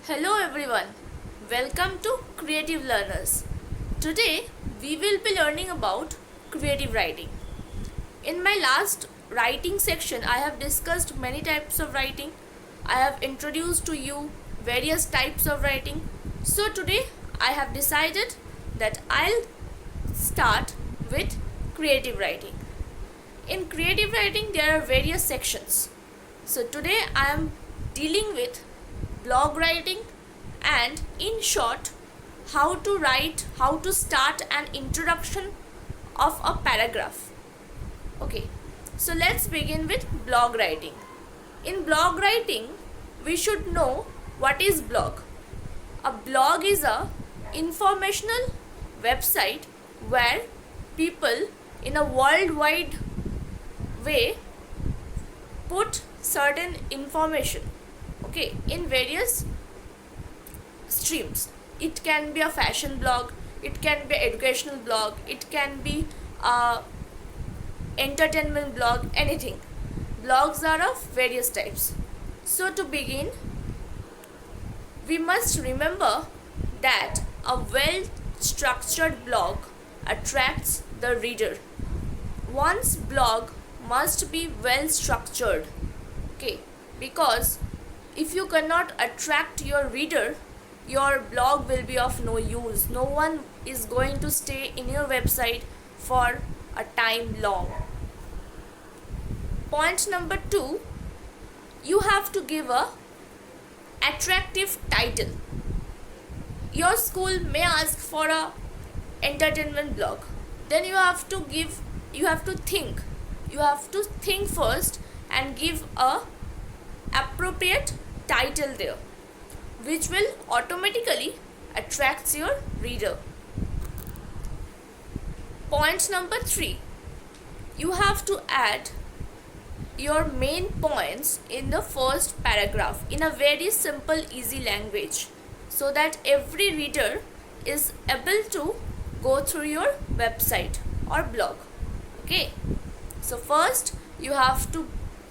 Hello everyone, welcome to Creative Learners. Today we will be learning about creative writing. In my last writing section, I have discussed many types of writing. I have introduced to you various types of writing. So today I have decided that I'll start with creative writing. In creative writing, there are various sections. So today I am dealing with blog writing and, in short, how to start an introduction of a paragraph. Okay, so let's begin with blog writing. In blog writing, we should know what is blog. A blog is a informational website where people in a worldwide way put certain information, okay, in various streams. It can be a fashion blog, it can be an educational blog, it can be a entertainment blog, anything. Blogs are of various types. So to begin, we must remember that a well structured blog attracts the reader. One's blog must be well structured, okay, because if you cannot attract your reader, your blog will be of no use. No one is going to stay in your website for a time long. Point number 2, you have to give a attractive title. Your school may ask for a entertainment blog. Then you have to think first and give a appropriate title there, which will automatically attract your reader. Point number 3, you have to add your main points in the first paragraph in a very simple, easy language, so that every reader is able to go through your website or blog. Okay, so first you have to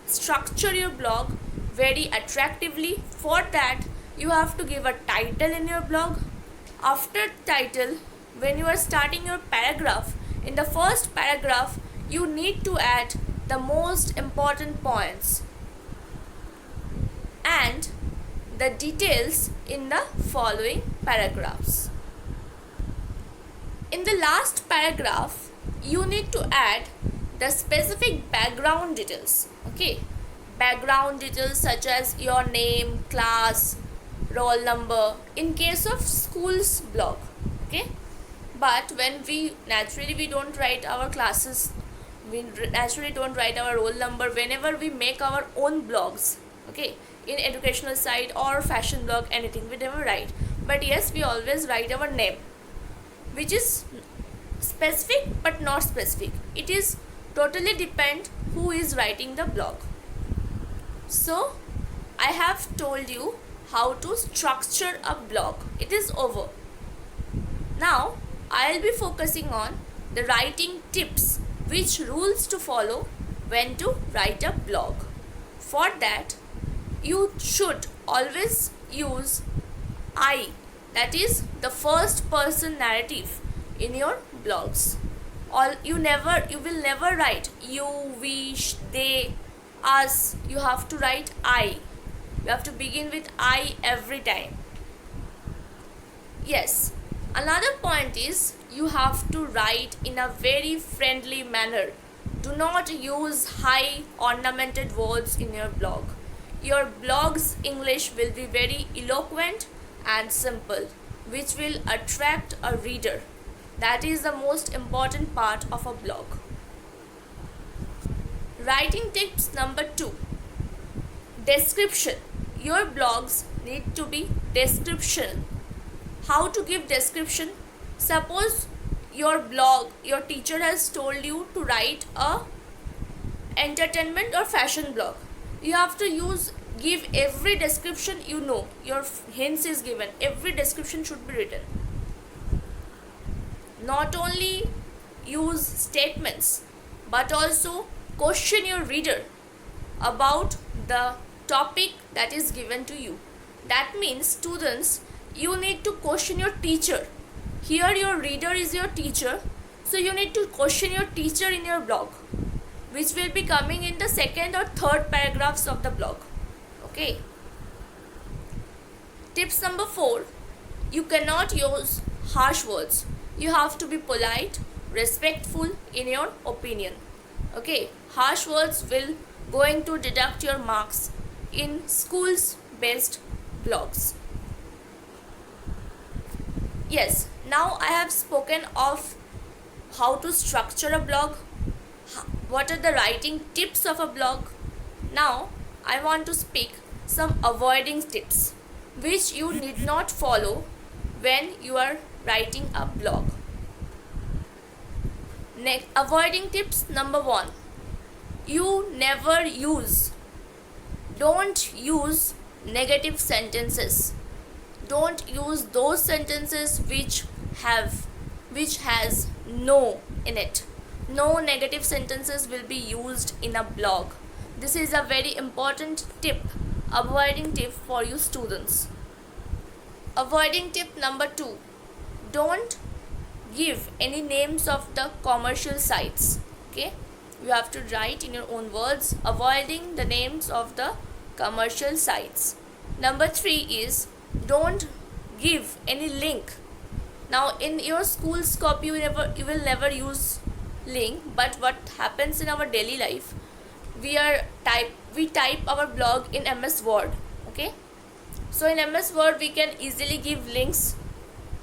structure your blog very attractively. For that, you have to give a title in your blog. After title, when you are starting your paragraph, in the first paragraph you need to add the most important points and the details in the following paragraphs. In the last paragraph, you need to add the specific background details. Okay, background details such as your name, class, roll number in case of school's blog. Okay, but when we don't write our classes, we naturally don't write our roll number whenever we make our own blogs. Okay, in educational side or fashion blog, anything, we never write. But yes, we always write our name, which is specific but not specific. It is totally depend who is writing the blog. So I have told you how to structure a blog. It is over. Now I'll be focusing on the writing tips, which rules to follow when to write a blog. For that, you should always use I, that is the first person narrative in your blogs. You will never write you, we, they, us. You have to write I. You have to begin with I every time. Yes, another point is you have to write in a very friendly manner. Do not use high ornamented words in your blog. Your blog's English will be very eloquent and simple, which will attract a reader. That is the most important part of a blog. Writing tips number 2, description. Your blogs need to be description. How to give description? Suppose your blog, your teacher has told you to write a entertainment or fashion blog. You have to give every description. Your hints is given, every description should be written. Not only use statements, but also question your reader about the topic that is given to you. That means students, you need to question your teacher. Here your reader is your teacher, so you need to question your teacher in your blog, which will be coming in the second or third paragraphs of the blog. Okay. Tips number 4, you cannot use harsh words. You have to be polite, respectful in your opinion. Okay, harsh words will going to deduct your marks in schools based blogs. Yes, now I have spoken of how to structure a blog, what are the writing tips of a blog. Now I want to speak some avoiding tips which you need not follow when you are writing a blog. Next, avoiding tips number 1, don't use negative sentences. Don't use those sentences which has no in it. No negative sentences will be used in a blog. This is a very important tip, avoiding tip for you students. Avoiding tip number 2, don't give any names of the commercial sites. Okay, you have to write in your own words, avoiding the names of the commercial sites. Number 3 is, don't give any link. Now in your school's copy you will never use link, but what happens in our daily life, we type our blog in MS Word. Okay, so in MS Word we can easily give links.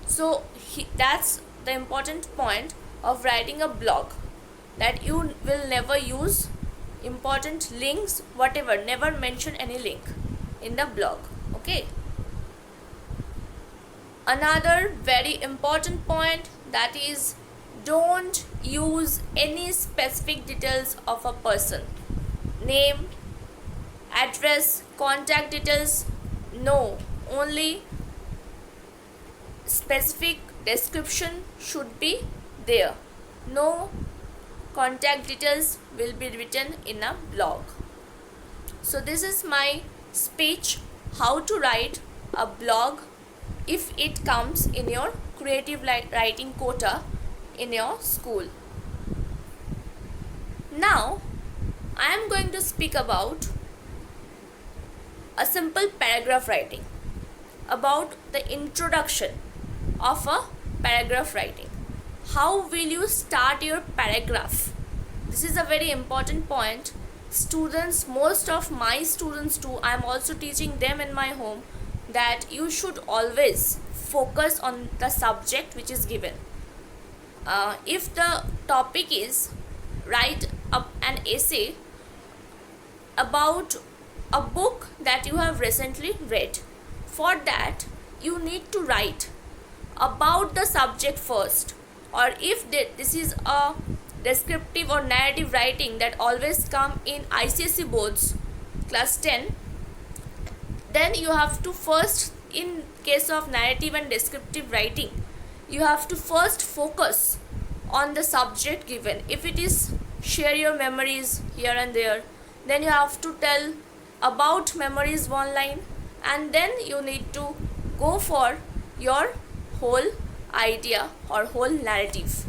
So that's the important point of writing a blog, that you will never use important links, whatever, never mention any link in the blog. Okay, another very important point, that is, don't use any specific details of a person, name, address, contact details. No, only specific description should be there. No contact details will be written in a blog. So this is my speech how to write a blog if it comes in your creative writing quota in your school. Now I am going to speak about a simple paragraph writing, about the introduction of a paragraph writing. How will you start your paragraph? This is a very important point. Students, most of my students too, I am also teaching them in my home, that you should always focus on the subject which is given. If the topic is write up an essay about a book that you have recently read, for that you need to write about the subject first. Or if this is a descriptive or narrative writing that always come in ICSE boards class 10, then you have to first, in case of narrative and descriptive writing, you have to first focus on the subject given. If it is share your memories here and there, then you have to tell about memories one line, and then you need to go for your whole idea or whole narrative.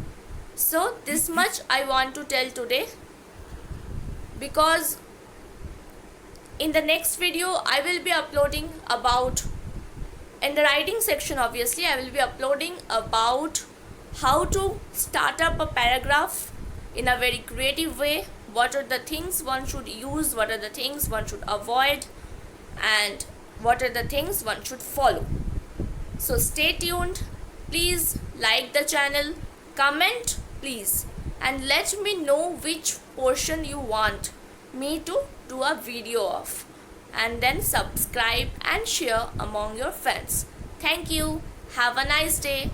So this much I want to tell today, because in the next video I will be uploading about, in the writing section obviously I will be uploading about how to start up a paragraph in a very creative way, what are the things one should use, what are the things one should avoid, and what are the things one should follow. So stay tuned, please like the channel, comment please, and let me know which portion you want me to do a video of, and then subscribe and share among your friends. Thank you. Have a nice day.